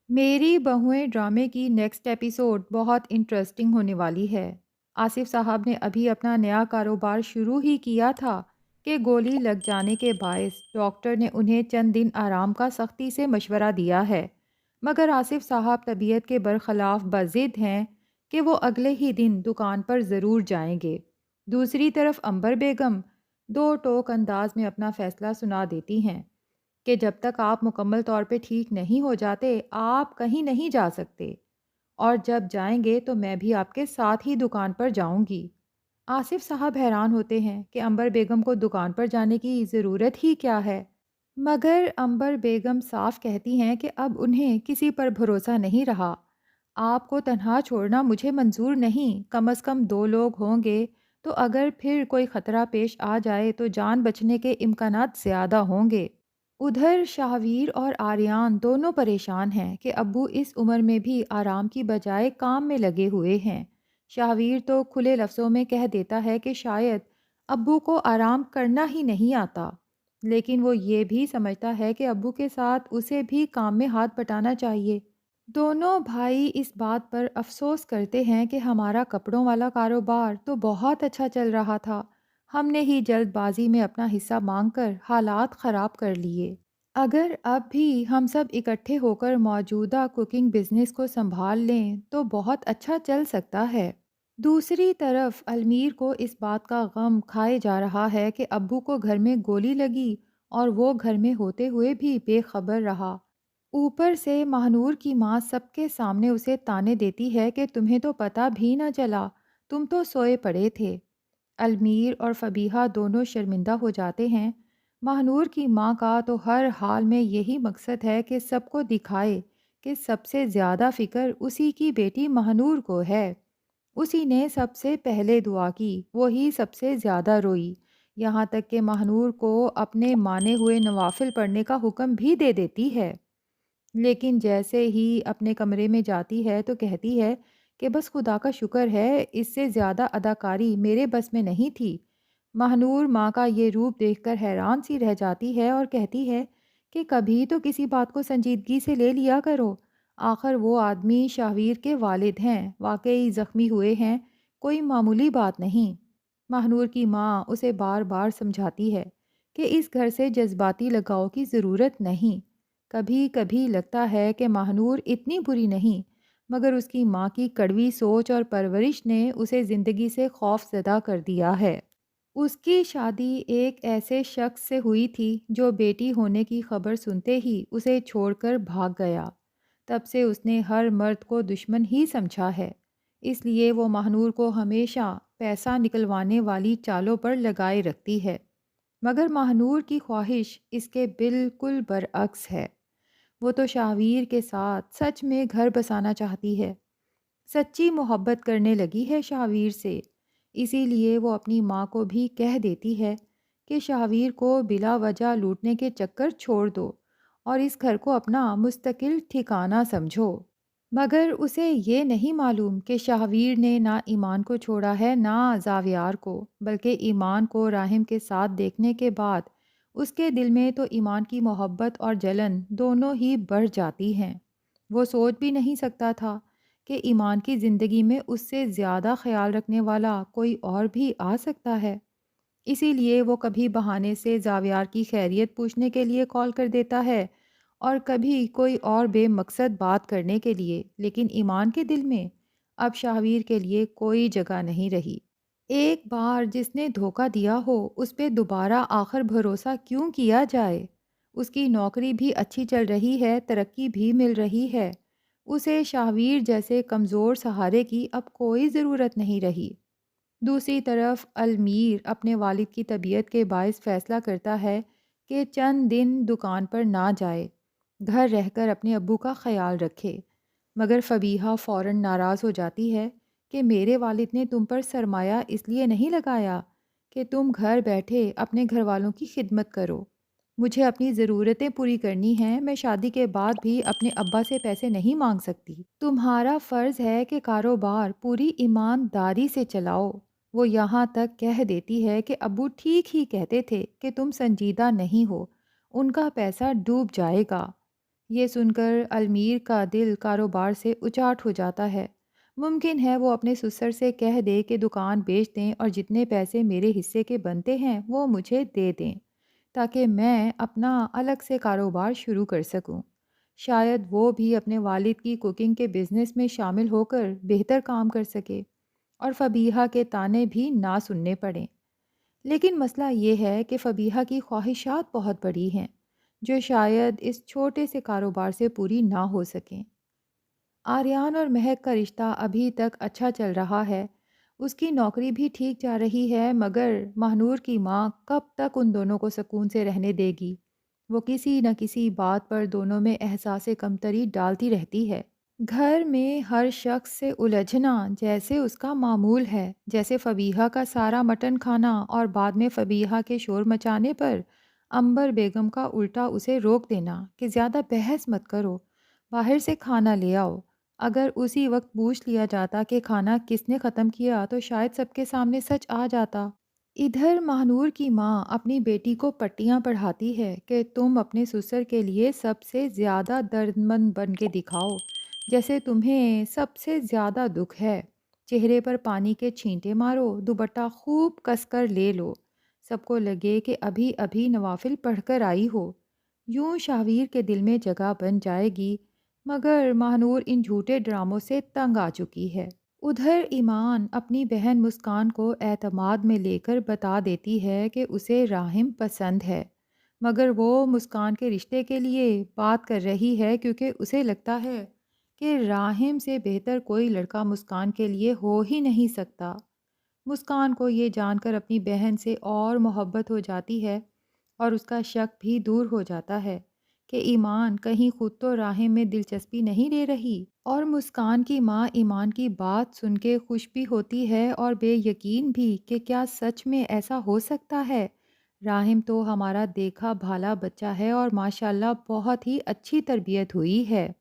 میری بہویں ڈرامے کی نیکسٹ ایپیسوڈ بہت انٹرسٹنگ ہونے والی ہے۔ آصف صاحب نے ابھی اپنا نیا کاروبار شروع ہی کیا تھا کہ گولی لگ جانے کے باعث ڈاکٹر نے انہیں چند دن آرام کا سختی سے مشورہ دیا ہے، مگر آصف صاحب طبیعت کے برخلاف بضد ہیں کہ وہ اگلے ہی دن دکان پر ضرور جائیں گے۔ دوسری طرف امبر بیگم دو ٹوک انداز میں اپنا فیصلہ سنا دیتی ہیں کہ جب تک آپ مکمل طور پہ ٹھیک نہیں ہو جاتے آپ کہیں نہیں جا سکتے، اور جب جائیں گے تو میں بھی آپ کے ساتھ ہی دکان پر جاؤں گی۔ آصف صاحب حیران ہوتے ہیں کہ امبر بیگم کو دکان پر جانے کی ضرورت ہی کیا ہے، مگر امبر بیگم صاف کہتی ہیں کہ اب انہیں کسی پر بھروسہ نہیں رہا۔ آپ کو تنہا چھوڑنا مجھے منظور نہیں، کم از کم دو لوگ ہوں گے تو اگر پھر کوئی خطرہ پیش آ جائے تو جان بچنے کے امکانات زیادہ ہوں گے۔ ادھر شاہویر اور آریان دونوں پریشان ہیں کہ ابو اس عمر میں بھی آرام کی بجائے کام میں لگے ہوئے ہیں۔ شاہویر تو کھلے لفظوں میں کہہ دیتا ہے کہ شاید ابو کو آرام کرنا ہی نہیں آتا، لیکن وہ یہ بھی سمجھتا ہے کہ ابو کے ساتھ اسے بھی کام میں ہاتھ بٹانا چاہیے۔ دونوں بھائی اس بات پر افسوس کرتے ہیں کہ ہمارا کپڑوں والا کاروبار تو بہت اچھا چل رہا تھا، ہم نے ہی جلد بازی میں اپنا حصہ مانگ کر حالات خراب کر لیے۔ اگر اب بھی ہم سب اکٹھے ہو کر موجودہ کوکنگ بزنس کو سنبھال لیں تو بہت اچھا چل سکتا ہے۔ دوسری طرف المیر کو اس بات کا غم کھائے جا رہا ہے کہ ابو کو گھر میں گولی لگی اور وہ گھر میں ہوتے ہوئے بھی بے خبر رہا۔ اوپر سے ماہنور کی ماں سب کے سامنے اسے تانے دیتی ہے کہ تمہیں تو پتہ بھی نہ چلا، تم تو سوئے پڑے تھے۔ المیر اور فبیہہ دونوں شرمندہ ہو جاتے ہیں۔ ماہنور کی ماں کا تو ہر حال میں یہی مقصد ہے کہ سب کو دکھائے کہ سب سے زیادہ فکر اسی کی بیٹی ماہنور کو ہے۔ اسی نے سب سے پہلے دعا کی، وہی سب سے زیادہ روئی، یہاں تک کہ ماہنور کو اپنے مانے ہوئے نوافل پڑھنے کا حکم بھی دے دیتی ہے۔ لیکن جیسے ہی اپنے کمرے میں جاتی ہے تو کہتی ہے کہ بس خدا کا شکر ہے، اس سے زیادہ اداکاری میرے بس میں نہیں تھی۔ ماہنور ماں کا یہ روپ دیکھ کر حیران سی رہ جاتی ہے اور کہتی ہے کہ کبھی تو کسی بات کو سنجیدگی سے لے لیا کرو، آخر وہ آدمی شاہویر کے والد ہیں، واقعی زخمی ہوئے ہیں، کوئی معمولی بات نہیں۔ ماہنور کی ماں اسے بار بار سمجھاتی ہے کہ اس گھر سے جذباتی لگاؤ کی ضرورت نہیں۔ کبھی کبھی لگتا ہے کہ ماہنور اتنی بری نہیں، مگر اس کی ماں کی کڑوی سوچ اور پرورش نے اسے زندگی سے خوف زدہ کر دیا ہے۔ اس کی شادی ایک ایسے شخص سے ہوئی تھی جو بیٹی ہونے کی خبر سنتے ہی اسے چھوڑ کر بھاگ گیا۔ تب سے اس نے ہر مرد کو دشمن ہی سمجھا ہے، اس لیے وہ ماہنور کو ہمیشہ پیسہ نکلوانے والی چالوں پر لگائے رکھتی ہے، مگر ماہنور کی خواہش اس کے بالکل برعکس ہے۔ وہ تو شاہویر کے ساتھ سچ میں گھر بسانا چاہتی ہے، سچی محبت کرنے لگی ہے شاہویر سے۔ اسی لیے وہ اپنی ماں کو بھی کہہ دیتی ہے کہ شاہویر کو بلا وجہ لوٹنے کے چکر چھوڑ دو اور اس گھر کو اپنا مستقل ٹھکانہ سمجھو۔ مگر اسے یہ نہیں معلوم کہ شاہویر نے نہ ایمان کو چھوڑا ہے نہ زاویار کو، بلکہ ایمان کو راحم کے ساتھ دیکھنے کے بعد اس کے دل میں تو ایمان کی محبت اور جلن دونوں ہی بڑھ جاتی ہیں۔ وہ سوچ بھی نہیں سکتا تھا کہ ایمان کی زندگی میں اس سے زیادہ خیال رکھنے والا کوئی اور بھی آ سکتا ہے۔ اسی لیے وہ کبھی بہانے سے زاویار کی خیریت پوچھنے کے لیے کال کر دیتا ہے اور کبھی کوئی اور بے مقصد بات کرنے کے لیے، لیکن ایمان کے دل میں اب شاہویر کے لیے کوئی جگہ نہیں رہی۔ ایک بار جس نے دھوکہ دیا ہو اس پہ دوبارہ آخر بھروسہ کیوں کیا جائے؟ اس کی نوکری بھی اچھی چل رہی ہے، ترقی بھی مل رہی ہے، اسے شاہویر جیسے کمزور سہارے کی اب کوئی ضرورت نہیں رہی۔ دوسری طرف المیر اپنے والد کی طبیعت کے باعث فیصلہ کرتا ہے کہ چند دن دکان پر نہ جائے، گھر رہ کر اپنے ابو کا خیال رکھے، مگر فبیہہ فوراً ناراض ہو جاتی ہے کہ میرے والد نے تم پر سرمایہ اس لیے نہیں لگایا کہ تم گھر بیٹھے اپنے گھر والوں کی خدمت کرو۔ مجھے اپنی ضرورتیں پوری کرنی ہیں، میں شادی کے بعد بھی اپنے ابا سے پیسے نہیں مانگ سکتی۔ تمہارا فرض ہے کہ کاروبار پوری ایمانداری سے چلاؤ۔ وہ یہاں تک کہہ دیتی ہے کہ ابو ٹھیک ہی کہتے تھے کہ تم سنجیدہ نہیں ہو، ان کا پیسہ ڈوب جائے گا۔ یہ سن کر المیر کا دل کاروبار سے اچاٹ ہو جاتا ہے۔ ممکن ہے وہ اپنے سسر سے کہہ دے کہ دکان بیچ دیں اور جتنے پیسے میرے حصے کے بنتے ہیں وہ مجھے دے دیں تاکہ میں اپنا الگ سے کاروبار شروع کر سکوں۔ شاید وہ بھی اپنے والد کی کوکنگ کے بزنس میں شامل ہو کر بہتر کام کر سکے اور فبیہہ کے طعنے بھی نہ سننے پڑیں۔ لیکن مسئلہ یہ ہے کہ فبیہہ کی خواہشات بہت بڑی ہیں جو شاید اس چھوٹے سے کاروبار سے پوری نہ ہو سکیں۔ آریان اور مہک کا رشتہ ابھی تک اچھا چل رہا ہے۔ اس کی نوکری بھی ٹھیک جا رہی ہے، مگر مہنور کی ماں کب تک ان دونوں کو سکون سے رہنے دے گی؟ وہ کسی نہ کسی بات پر دونوں میں احساس کمتری ڈالتی رہتی ہے۔ گھر میں ہر شخص سے الجھنا جیسے اس کا معمول ہے، جیسے فبیہہ کا سارا مٹن کھانا اور بعد میں فبیہہ کے شور مچانے پر عنبر بیگم کا الٹا اسے روک دینا کہ زیادہ بحث مت کرو، باہر سے کھانا لے آؤ۔ اگر اسی وقت پوچھ لیا جاتا کہ کھانا کس نے ختم کیا تو شاید سب کے سامنے سچ آ جاتا۔ ادھر مہنور کی ماں اپنی بیٹی کو پٹیاں پڑھاتی ہے کہ تم اپنے سسر کے لیے سب سے زیادہ دردمند بن کے دکھاؤ، جیسے تمہیں سب سے زیادہ دکھ ہے۔ چہرے پر پانی کے چھینٹے مارو، دوپٹہ خوب کس کر لے لو، سب کو لگے کہ ابھی ابھی نوافل پڑھ کر آئی ہو۔ یوں شاہویر کے دل میں جگہ بن جائے گی، مگر مہنور ان جھوٹے ڈراموں سے تنگ آ چکی ہے۔ ادھر ایمان اپنی بہن مسکان کو اعتماد میں لے کر بتا دیتی ہے کہ اسے راحم پسند ہے، مگر وہ مسکان کے رشتے کے لیے بات کر رہی ہے کیونکہ اسے لگتا ہے کہ راحم سے بہتر کوئی لڑکا مسکان کے لیے ہو ہی نہیں سکتا۔ مسکان کو یہ جان کر اپنی بہن سے اور محبت ہو جاتی ہے اور اس کا شک بھی دور ہو جاتا ہے کہ ایمان کہیں خود تو راحم میں دلچسپی نہیں لے رہی۔ اور مسکان کی ماں ایمان کی بات سن کے خوش بھی ہوتی ہے اور بے یقین بھی کہ کیا سچ میں ایسا ہو سکتا ہے؟ راحم تو ہمارا دیکھا بھالا بچہ ہے اور ماشاءاللہ بہت ہی اچھی تربیت ہوئی ہے۔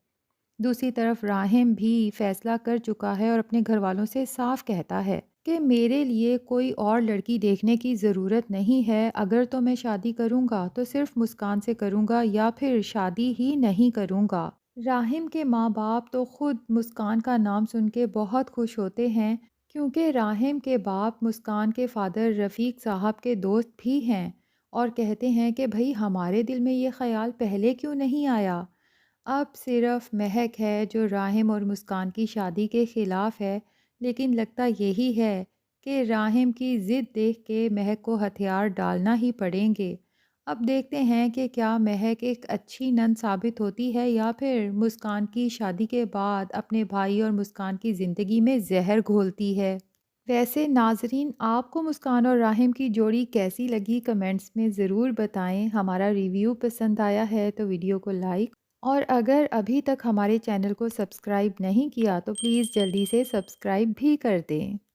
دوسری طرف راحم بھی فیصلہ کر چکا ہے اور اپنے گھر والوں سے صاف کہتا ہے کہ میرے لیے کوئی اور لڑکی دیکھنے کی ضرورت نہیں ہے، اگر تو میں شادی کروں گا تو صرف مسکان سے کروں گا یا پھر شادی ہی نہیں کروں گا۔ راحم کے ماں باپ تو خود مسکان کا نام سن کے بہت خوش ہوتے ہیں کیونکہ راحم کے باپ مسکان کے فادر رفیق صاحب کے دوست بھی ہیں اور کہتے ہیں کہ بھئی ہمارے دل میں یہ خیال پہلے کیوں نہیں آیا۔ اب صرف مہک ہے جو راحم اور مسکان کی شادی کے خلاف ہے، لیکن لگتا یہی ہے کہ راحم کی ضد دیکھ کے مہک کو ہتھیار ڈالنا ہی پڑیں گے۔ اب دیکھتے ہیں کہ کیا مہک ایک اچھی نند ثابت ہوتی ہے یا پھر مسکان کی شادی کے بعد اپنے بھائی اور مسکان کی زندگی میں زہر گھولتی ہے۔ ویسے ناظرین، آپ کو مسکان اور راحم کی جوڑی کیسی لگی کمنٹس میں ضرور بتائیں۔ ہمارا ریویو پسند آیا ہے تو ویڈیو کو لائک، اور اگر ابھی تک ہمارے چینل کو سبسکرائب نہیں کیا تو پلیز جلدی سے سبسکرائب بھی کر دیں۔